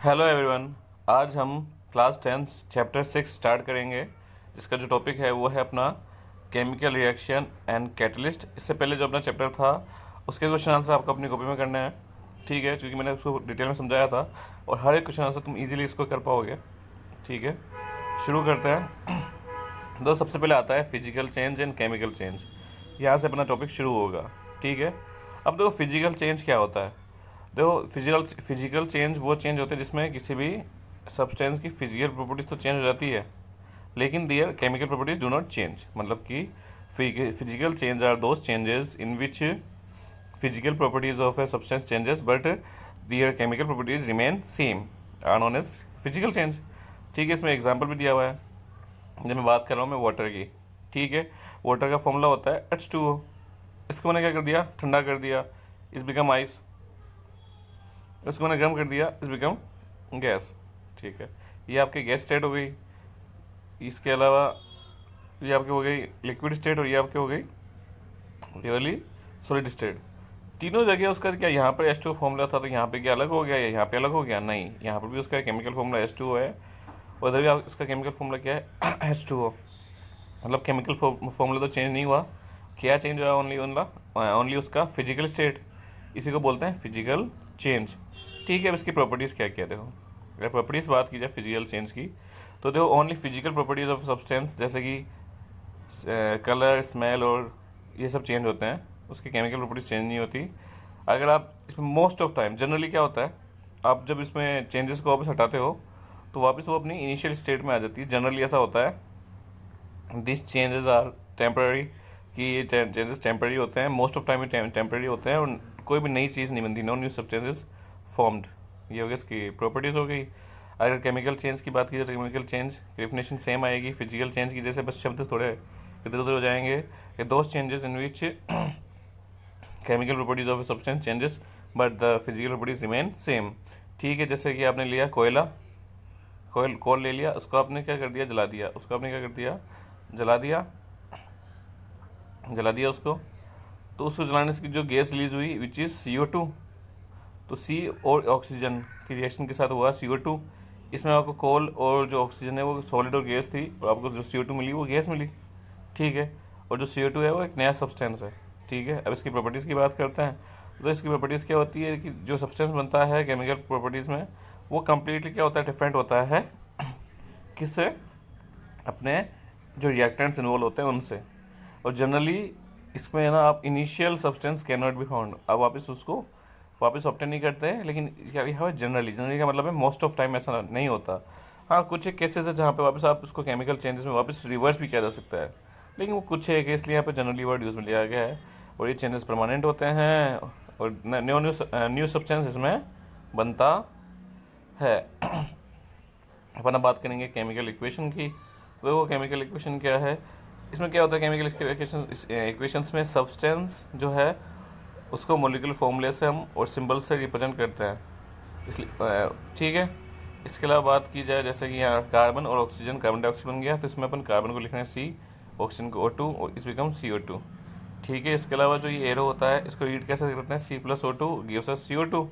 Hello everyone. आज हम class 10 chapter 6 start करेंगे। इसका जो टॉपिक है वो है अपना केमिकल रिएक्शन एंड कैटलिस्ट। इससे पहले जो अपना चैप्टर था उसके क्वेश्चन आंसर आपको अपनी कॉपी में करना है, ठीक है, क्योंकि मैंने उसको डिटेल में समझाया था और हर एक क्वेश्चन आंसर तुम इजीली इसको कर पाओगे, ठीक है। शुरू करते हैं। तो सबसे पहले आता है physical change and chemical change. यहाँ से अपना टॉपिक शुरू होगा, ठीक है। अब देखो फिजिकल चेंज क्या होता है। देखो फिजिकल चेंज वो चेंज होते हैं जिसमें किसी भी सब्सटेंस की फिजिकल प्रॉपर्टीज तो चेंज हो जाती है लेकिन their chemical properties do not change. मतलब कि physical change are those changes in which physical properties of a substance changes but their chemical properties remain same are known as physical change, ठीक है। इसमें example भी दिया हुआ है। जब मैं बात कर रहा हूँ मैं वाटर की, ठीक है। वाटर का फॉर्मूला होता है H2O। इसको मैंने क्या कर दिया, ठंडा कर दिया, इस बिकम आइस। इसको मैंने गर्म कर दिया, इस बिकम गैस, ठीक है। ये आपकी गैस स्टेट हो गई। इसके अलावा ये आपकी हो गई लिक्विड स्टेट और ये आपकी हो गई ये वाली सॉलिड स्टेट। तीनों जगह उसका क्या, यहाँ पर H2O फॉर्मूला था तो यहाँ पे क्या अलग हो गया या यहाँ पे अलग हो गया? नहीं, यहाँ पर भी उसका केमिकल फॉर्मूला H2O है और उधर भी इसका केमिकल फॉर्मूला क्या है H2O। मतलब केमिकल फॉर्मूला तो चेंज नहीं हुआ, क्या चेंज हुआ? ओनली उसका फिजिकल स्टेट। इसी को बोलते हैं फिजिकल चेंज, ठीक है। अब इसकी प्रॉपर्टीज़ क्या क्या देखो। अगर प्रॉपर्टीज़ बात की जाए फिजिकल चेंज की तो देखो only physical properties of substance जैसे कि कलर, स्मेल और ये सब चेंज होते हैं, उसकी केमिकल प्रॉपर्टीज चेंज नहीं होती। अगर आप इसमें मोस्ट ऑफ टाइम जनरली क्या होता है, आप जब इसमें चेंजेस को वापस हटाते हो तो वापस वो अपनी इनिशियल स्टेट में आ जाती है। जनरली ऐसा होता है। दिस चेंजेस आर टेम्पररी, कि ये चेंजेस टेम्पररी होते हैं, मोस्ट ऑफ टाइम में टेम्पररी होते हैं और कोई भी नई चीज़ नहीं बनती, नो न्यू सब्सटेंसेस फॉर्म्ड। ये हो गया इसकी प्रॉपर्टीज़ हो गई। अगर केमिकल चेंज की बात की जाए तो केमिकल चेंज डेफिनेशन सेम आएगी फिजिकल चेंज की, जैसे बस शब्द थोड़े इधर उधर हो जाएंगे। कि those changes in which chemical properties of substance changes but the physical properties remain same, ठीक है। जैसे कि आपने लिया कोयला, कोल ले लिया, उसको आपने क्या कर दिया, जला दिया। उसको आपने क्या कर दिया, जला दिया उसको। तो उसको जलाने से जो गैस रिलीज हुई विच इज़ CO2। तो सी और ऑक्सीजन की रिएक्शन के साथ हुआ CO2। इसमें आपको कोल और जो ऑक्सीजन है वो सॉलिड और गैस थी और आपको जो CO2 मिली वो गैस मिली, ठीक है। और जो CO2 है वो एक नया सब्सटेंस है, ठीक है। अब इसकी प्रॉपर्टीज़ की बात करते हैं। तो इसकी प्रॉपर्टीज़ क्या होती है कि जो सब्सटेंस बनता है केमिकल प्रॉपर्टीज़ में वो कम्प्लीटली क्या होता है, डिफरेंट होता है किससे, अपने जो रिएक्टेंट्स इन्वॉल्व होते हैं उनसे। और जनरली इसमें ना आप initial substance can not be found, आप वापस उसको वापस ऑब्टेन नहीं करते हैं। लेकिन क्या है जनरली का मतलब है मोस्ट ऑफ टाइम ऐसा नहीं होता। हाँ, कुछ एक केसेस है जहाँ पे वापस आप उसको केमिकल चेंजेस में वापस रिवर्स भी किया जा सकता है, लेकिन वो कुछ है केस लिए यहाँ पे जनरली वर्ड यूज़ में लिया गया है। और ये चेंजेस परमानेंट होते हैं और न्यू न्यू न्यू सब्सटेंस इसमें बनता है। अपन अब बात करेंगे केमिकल इक्वेशन की। तो वो केमिकल इक्वेशन क्या है, इसमें क्या होता है केमिकल इक्वेशंस में सब्सटेंस जो है उसको मोलिकुलर फॉर्मूले से हम और सिंबल से रिप्रेजेंट करते हैं, इसलिए ठीक है। इसके अलावा बात की जाए जैसे कि यहाँ कार्बन और ऑक्सीजन, कार्बन डाइऑक्साइड बन गया तो इसमें अपन कार्बन को लिखना है C, ऑक्सीजन को O2 और इस बिकम CO2, ठीक है। इसके अलावा जो ये एरो होता है इसको रीड कैसे करते हैं, C+O2 गिव्स अस CO2।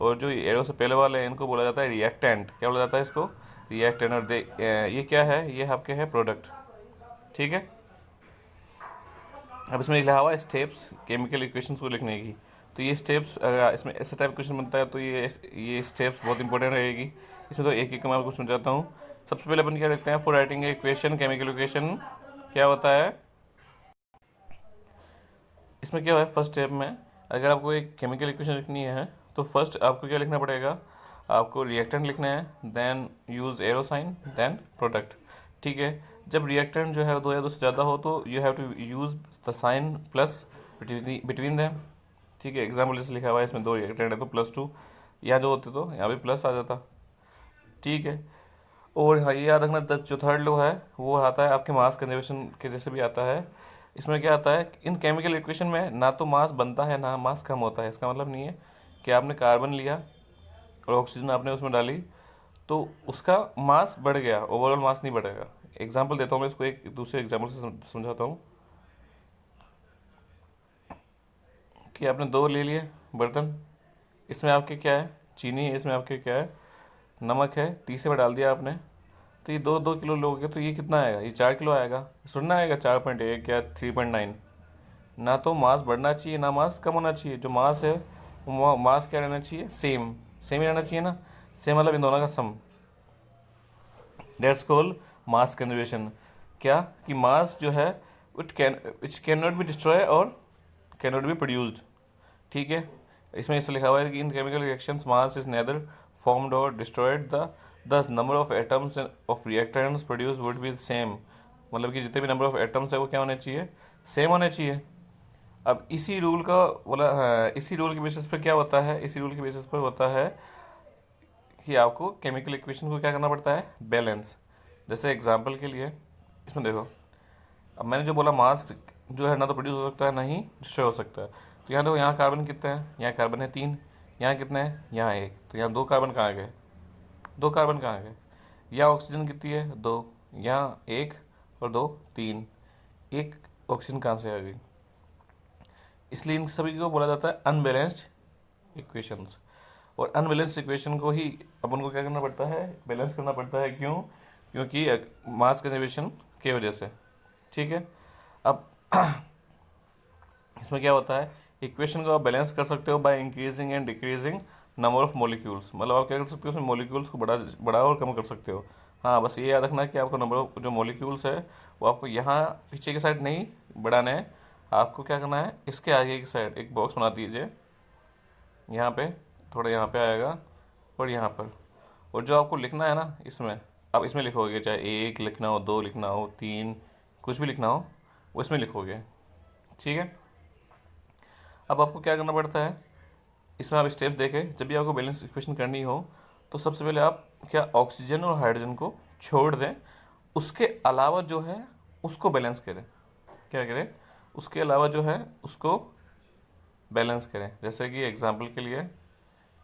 और जो एरो से पहले वाले हैं इनको बोला जाता है रिएक्टेंट। क्या बोला जाता है इसको, रिएक्टेंट। और ये क्या है, ये आपके है प्रोडक्ट, ठीक है। अब इसमें लिखा हुआ है स्टेप्स केमिकल इक्वेशंस को लिखने की। तो ये स्टेप्स अगर इसमें ऐसा टाइप क्वेश्चन बनता है तो ये स्टेप्स बहुत इंपॉर्टेंट रहेगी। इसमें तो एक एक मैं आपको समझाता हूँ। सबसे पहले अपन क्या लिखते हैं, for writing equation chemical equation क्या होता है। इसमें क्या है, फर्स्ट स्टेप में अगर आपको एक केमिकल इक्वेशन लिखनी है तो फर्स्ट आपको क्या लिखना पड़ेगा, आपको रिएक्टेंट लिखना है, then use arrow sign, then product, ठीक है। जब रिएक्टेंट जो है 2 या 2 से ज़्यादा हो तो you have to use the sign plus between them, ठीक है। एग्जाम्पल जैसे लिखा हुआ है इसमें 2 रिएक्टेंट है तो +2, यहाँ जो होते तो यहाँ भी प्लस आ जाता, ठीक है। और हाँ ये याद रखना जो थर्ड लो है वो आता है आपके मास कंजर्वेशन के जैसे भी आता है। इसमें क्या आता है, इन केमिकल इक्वेशन में ना तो मास बनता है ना मास कम होता है। इसका मतलब नहीं है कि आपने कार्बन लिया और ऑक्सीजन आपने उसमें डाली तो उसका मास बढ़ गया, ओवरऑल मास नहीं बढ़ेगा। एग्जाम्पल देता हूँ मैं इसको, एक दूसरे एग्जाम्पल से समझाता हूँ कि आपने 2 ले लिए बर्तन, इसमें आपके क्या है चीनी है, इसमें आपके क्या है नमक है 30 में डाल दिया आपने, तो ये 2 किलो लोगे तो ये कितना आएगा, ये 4 किलो आएगा। सुनना आएगा 4.1 या 3.9। ना तो मास बढ़ना चाहिए ना मास कम होना चाहिए, जो मास है वो मास क्या रहना चाहिए, सेम सेम ही रहना चाहिए ना। सेम मतलब इन दोनों का sum, that's called mass conservation. क्या कि मास जो है it can not be destroy और कैन नॉट बी प्रोड्यूस्ड। ठीक है, इसमें इससे लिखा हुआ है कि in chemical reactions mass is neither formed और destroyed, the number of atoms of reactants produce would be same. मतलब कि जितने भी नंबर ऑफ एटम्स है वो क्या होने चाहिए, सेम होने चाहिए। अब इसी रूल का बोला, हाँ, इसी रूल के बेसिस पर क्या होता है, इसी रूल के बेसिस पर होता है कि आपको केमिकल इक्वेशन को क्या करना पड़ता है, बैलेंस। जैसे एग्जांपल के लिए इसमें देखो, अब मैंने जो बोला मास जो है ना तो प्रोड्यूस हो सकता है ना ही डिस्ट्रॉय हो सकता है। तो यहाँ देखो, यहाँ कार्बन कितने हैं, यहाँ कार्बन है 3, यहाँ कितने हैं, यहाँ 1, तो यहाँ 2 कार्बन कहाँ गए, 2 कार्बन कहाँ गए। यहाँ ऑक्सीजन कितनी है, 2, यहाँ 1 और 2 3, 1 ऑक्सीजन कहाँ से आ गई। इसलिए इन सभी को बोला जाता है अनबैलेंस्ड इक्वेशंस। और अनबैलेंस्ड इक्वेशन को ही अपन को क्या करना पड़ता है, बैलेंस करना पड़ता है। क्यों, क्योंकि मास कंजर्वेशन की वजह से। ठीक है, अब इसमें क्या होता है, इक्वेशन को आप बैलेंस कर सकते हो by increasing and decreasing number of molecules. मतलब आप क्या कर सकते हो, उसमें मॉलिक्यूल्स को बड़ा और कम कर सकते हो। हाँ, बस ये याद रखना कि आपको नंबर ऑफ जो मॉलिक्यूल्स है वो आपको यहाँ पीछे की साइड नहीं बढ़ाने हैं, आपको क्या करना है, इसके आगे की साइड एक बॉक्स बना दीजिए, यहाँ पे थोड़ा यहाँ पे आएगा और यहाँ पर। और जो आपको लिखना है ना इसमें, आप इसमें लिखोगे, चाहे 1 लिखना हो, 2 लिखना हो, 3 कुछ भी लिखना हो वो इसमें लिखोगे। ठीक है, अब आपको क्या करना पड़ता है, इसमें आप स्टेप्स देखें। जब भी आपको बैलेंस इक्वेशन करनी हो तो सबसे पहले आप क्या ऑक्सीजन और हाइड्रोजन को छोड़ दें, उसके अलावा जो है उसको बैलेंस करें। क्या करें, उसके अलावा जो है उसको बैलेंस करें। जैसे कि एग्जांपल के लिए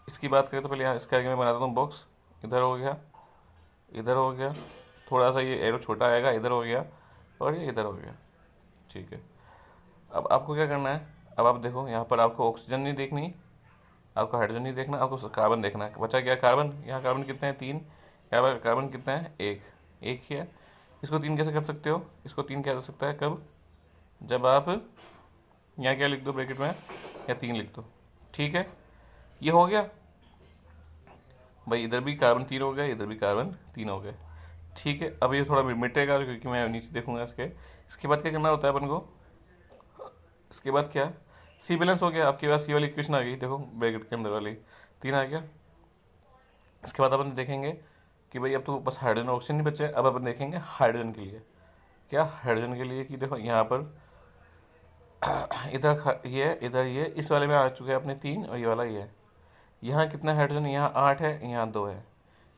इसकी बात करें तो पहले यहाँ इसके आगे मैं बना देता हूँ बॉक्स, इधर हो गया, इधर हो गया, थोड़ा सा ये एरो छोटा आएगा, इधर हो गया और ये इधर हो गया। ठीक है, अब आपको क्या करना है, अब आप देखो यहाँ पर आपको ऑक्सीजन नहीं देखनी, आपको हाइड्रोजन नहीं देखना, आपको कार्बन देखना है। बचा क्या, कार्बन। यहाँ कार्बन कितने हैं, 3। यहाँ पर कार्बन कितने हैं, 1, 1 ही है। इसको 3 कैसे कर सकते हो, इसको 3 किया जा सकता है कब, जब आप यहाँ क्या लिख दो ब्रैकेट में, या 3 लिख दो। ठीक है, ये हो गया भाई, इधर भी कार्बन 3 हो गए, इधर भी कार्बन 3 हो गए। ठीक है, अब ये थोड़ा मिटेगा क्योंकि मैं नीचे देखूंगा इसके बाद क्या करना होता है अपन को, इसके बाद क्या, सी बैलेंस हो गया, आपके पास सी वाली इक्वेशन आ गई, देखो ब्रैकेट के अंदर वाली 3 आ गया। इसके बाद अपन देखेंगे कि भाई अब तो बस हाइड्रोजन और ऑक्सीजन नहीं बचे, अब अपन देखेंगे हाइड्रोजन के लिए। क्या हाइड्रोजन के लिए कि देखो यहाँ पर ये इधर ये इस वाले में आ चुके हैं अपने 3 और ये वाला ये है। यहाँ कितना हाइड्रोजन, यहाँ 8 है, यहाँ 2 है,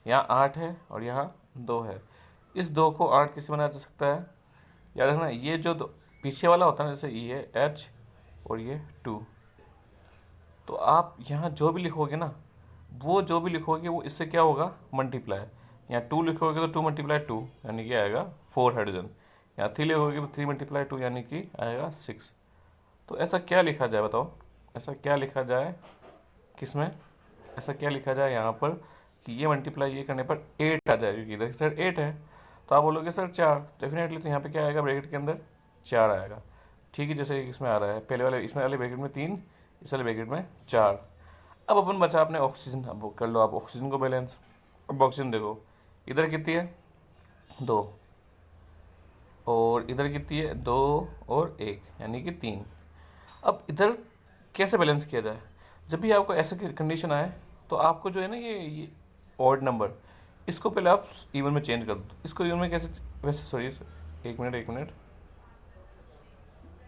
यहाँ 8 है और यहाँ 2 है। इस 2 को 8 कैसे बनाया जा सकता है, याद रखना, ये जो पीछे वाला होता है ना, जैसे ये H और ये 2, तो आप यहाँ जो भी लिखोगे ना, वो जो भी लिखोगे वो इससे क्या होगा, मल्टीप्लाई। यहाँ 2 लिखोगे तो 2 मल्टीप्लाई 2 यानी कि आएगा 4 हाइड्रोजन। यहाँ 3 लिखोगे तो 3 मल्टीप्लाई 2 यानी कि आएगा 6। तो ऐसा क्या लिखा जाए, बताओ ऐसा क्या लिखा जाए, किसमें ऐसा क्या लिखा जाए यहाँ पर कि ये मल्टीप्लाई ये करने पर 8 आ जाए, क्योंकि इधर सर 8 है। तो आप बोलोगे सर 4, डेफिनेटली, तो यहाँ पे क्या आएगा, ब्रैकेट के अंदर 4 आएगा। ठीक है, जैसे इसमें आ रहा है, पहले वाले इसमें वाले ब्रैकेट में 3, इस वाले ब्रैकेट में 4। अब अपन बचा अपने ऑक्सीजन, अब कर लो आप ऑक्सीजन को बैलेंस। अब ऑक्सीजन देखो, इधर कितनी है, 2, और इधर कितनी है, 2 और 1 यानी कि 3। अब इधर कैसे बैलेंस किया जाए, जब भी आपको ऐसे कंडीशन आए तो आपको जो है ना ये ऑड नंबर, इसको पहले आप इवन में चेंज कर दो। इसको इवन में कैसे, वैसे सॉरी, एक मिनट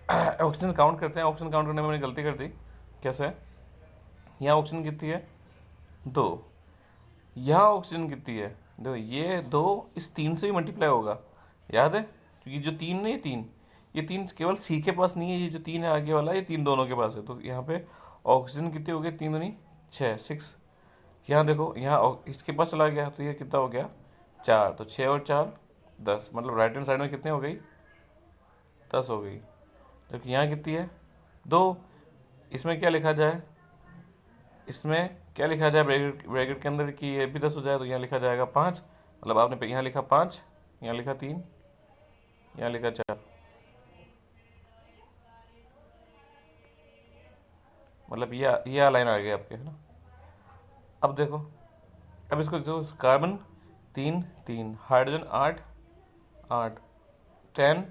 ऑक्सीजन काउंट करते हैं। ऑक्सीजन काउंट करने में मैंने गलती कर दी। कैसे, यहाँ ऑक्सीजन कितनी है, 2, यहाँ ऑक्सीजन कितनी है, देखो ये 2 इस 3 से भी मल्टीप्लाई होगा, याद है, क्योंकि जो 3 नहीं, 3 ये 3 केवल सी के पास नहीं है, ये जो 3 है आगे वाला, ये 3 दोनों के पास है। तो यहाँ पे ऑक्सीजन कितनी हो गई, 3 दूनी 6, 6। यहाँ देखो, यहाँ इसके पास चला गया तो ये कितना हो गया, 4, तो 6 और 4 10, मतलब राइट हैंड साइड में कितने हो गई, 10 हो गई। जबकि यहाँ कितनी है, 2। इसमें क्या लिखा जाए, इसमें क्या लिखा जाए ब्रैकेट ब्रैकेट के अंदर कि ये भी 10 हो जाए, तो यहाँ लिखा जाएगा 5, मतलब आपने यहाँ लिखा 5, यहाँ लिखा 3, यहाँ लिखा 4, मतलब ये लाइन आ गई आपके, है ना। अब देखो, अब इसको जो कार्बन 3 3, हाइड्रोजन 8 8, 10,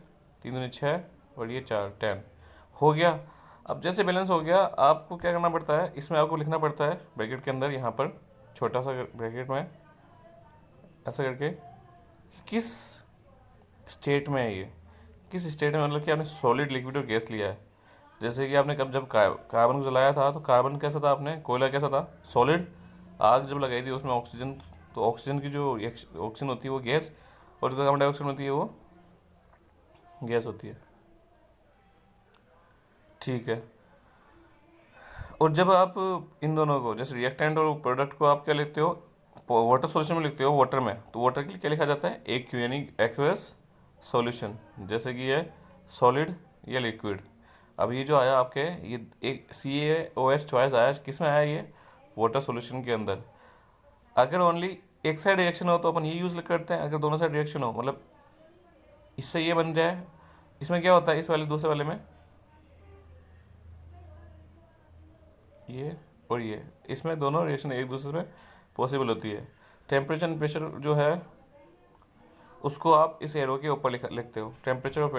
3 दूनी 6 और ये 4, 10 हो गया। अब जैसे बैलेंस हो गया, आपको क्या करना पड़ता है, इसमें आपको लिखना पड़ता है ब्रैकेट के अंदर, यहाँ पर छोटा सा ब्रैकेट में ऐसा करके, किस स्टेट में है ये, किस स्टेट में, मतलब कि आपने सॉलिड, लिक्विड और गैस लिया है। जैसे कि आपने कब जब कार्बन को जलाया था, तो कार्बन कैसा था, आपने कोयला कैसा था, सॉलिड। आग जब लगाई थी उसमें ऑक्सीजन, तो ऑक्सीजन की जो ऑक्सीजन होती है वो गैस, और जो कार्बन डाइऑक्साइड होती है वो गैस होती है, ठीक है। और जब आप इन दोनों को, जैसे रिएक्टेंट और प्रोडक्ट को आप क्या लिखते हो, वाटर सॉल्यूशन में लिखते हो, वाटर में, तो वाटर के लिए क्या लिखा जाता है, एक यानी एक्वस सॉल्यूशन। जैसे कि ये सॉलिड, ये लिक्विड। अब ये जो आया आपके, ये एक CaOH चॉइस आया, किस में आया ये, वाटर सॉल्यूशन के अंदर। अगर ओनली एक साइड रिएक्शन हो तो अपन ये यूज़ करते हैं, अगर दोनों साइड रिएक्शन हो, मतलब इससे ये बन जाए, इसमें क्या होता है, इस वाले दूसरे वाले में ये और ये, इसमें दोनों रिएक्शन एक दूसरे में पॉसिबल होती है। टेम्परेचर एंड प्रेशर जो है उसको आप इस एरो के ऊपर लिखते हो, टेम्परेचर और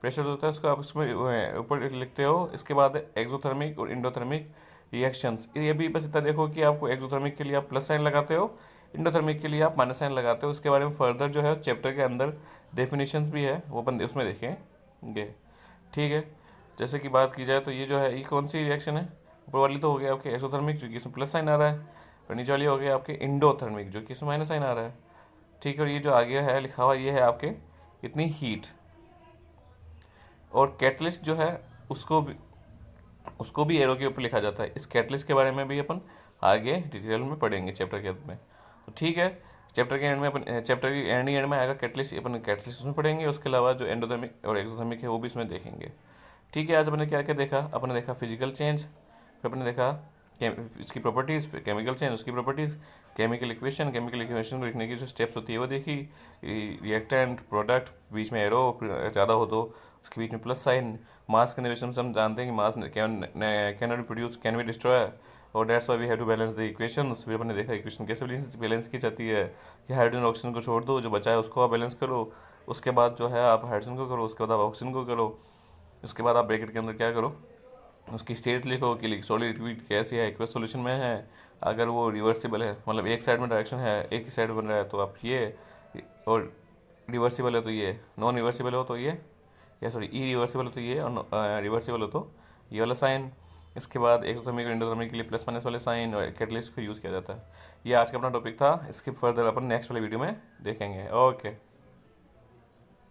प्रेशर होता है, उसको आप इसमें ऊपर लिखते हो। इसके बाद एक्सोथर्मिक और इंडोथर्मिक रिएक्शंस, ये भी बस इतना देखो कि आपको एक्सोथर्मिक के लिए आप प्लस साइन लगाते हो, इंडोथर्मिक के लिए आप माइनस साइन लगाते हो। उसके बारे में फर्दर जो है चैप्टर के अंदर डेफिनेशंस भी है, वो अपन उसमें देखेंगे, ठीक है। जैसे कि बात की जाए तो ये जो है, ये कौन सी रिएक्शन है, ऊपर वाली तो हो गया आपके एक्सोथर्मिक जो कि इसमें प्लस साइन आ रहा है, और नीचे वाली हो गई आपके इंडोथर्मिक जो कि इसमें माइनस साइन आ रहा है, ठीक है। और ये जो आगे है लिखा हुआ, ये है आपके इतनी हीट। और कैटलिस्ट जो है उसको भी एरो के ऊपर लिखा जाता है। इस कैटलिस्ट के बारे में भी अपन आगे डिटेल में पढ़ेंगे चैप्टर के अंत में, तो ठीक है। चैप्टर के एंड में अपन, चैप्टर के एंड में आएगा कैटलिस्ट, अपन कैटलिस्ट उसमें पढ़ेंगे। उसके अलावा जो एंडोथर्मिक और एक्सोथर्मिक है वो भी इसमें देखेंगे, ठीक है। आज अपने क्या क्या देखा, अपने देखा फिजिकल चेंज, फिर अपने देखा इसकी प्रॉपर्टीज़, फिर केमिकल चेंज उसकी प्रॉपर्टीज़, केमिकल इक्वेशन को लिखने की जो स्टेप्स होती है वो देखी, रिएक्टेंट प्रोडक्ट बीच में एरो ज़्यादा हो तो उसके बीच में प्लस साइन, मास कंजर्वेशन से हम जानते हैं कि mass can not produce, can be destroy, और that's why we have to balance the equations. फिर अपने देखा इक्वेशन कैसे बैलेंस की जाती है, कि हाइड्रोजन ऑक्सीजन को छोड़ दो, जो बचा है उसको आप बैलेंस करो, उसके बाद जो है आप हाइड्रोजन को करो, उसके बाद आप ऑक्सीजन को करो, उसके बाद आप ब्रैकेट के अंदर क्या करो, उसकी स्टेट लिखो कि सॉलिड, लिक्विड, गैस या एक्वस सॉल्यूशन में है। अगर वो रिवर्सिबल है, मतलब एक साइड में डायरेक्शन है, एक ही साइड बन रहा है, तो आप ये, और रिवर्सिबल है तो ये, नॉन रिवर्सिबल हो तो ये, या सॉरी ई रिवर्सिबल हो तो ये, और रिवर्सिबल हो तो ये वाला साइन। इसके बाद एक्सोथर्मिक और इंडोथर्मिक के लिए प्लस माइनस वाले साइन और कैटलिस्ट को यूज़ किया जाता है। ये आज का अपना टॉपिक था, इसके फर्दर अपन नेक्स्ट वाले वीडियो में देखेंगे। ओके।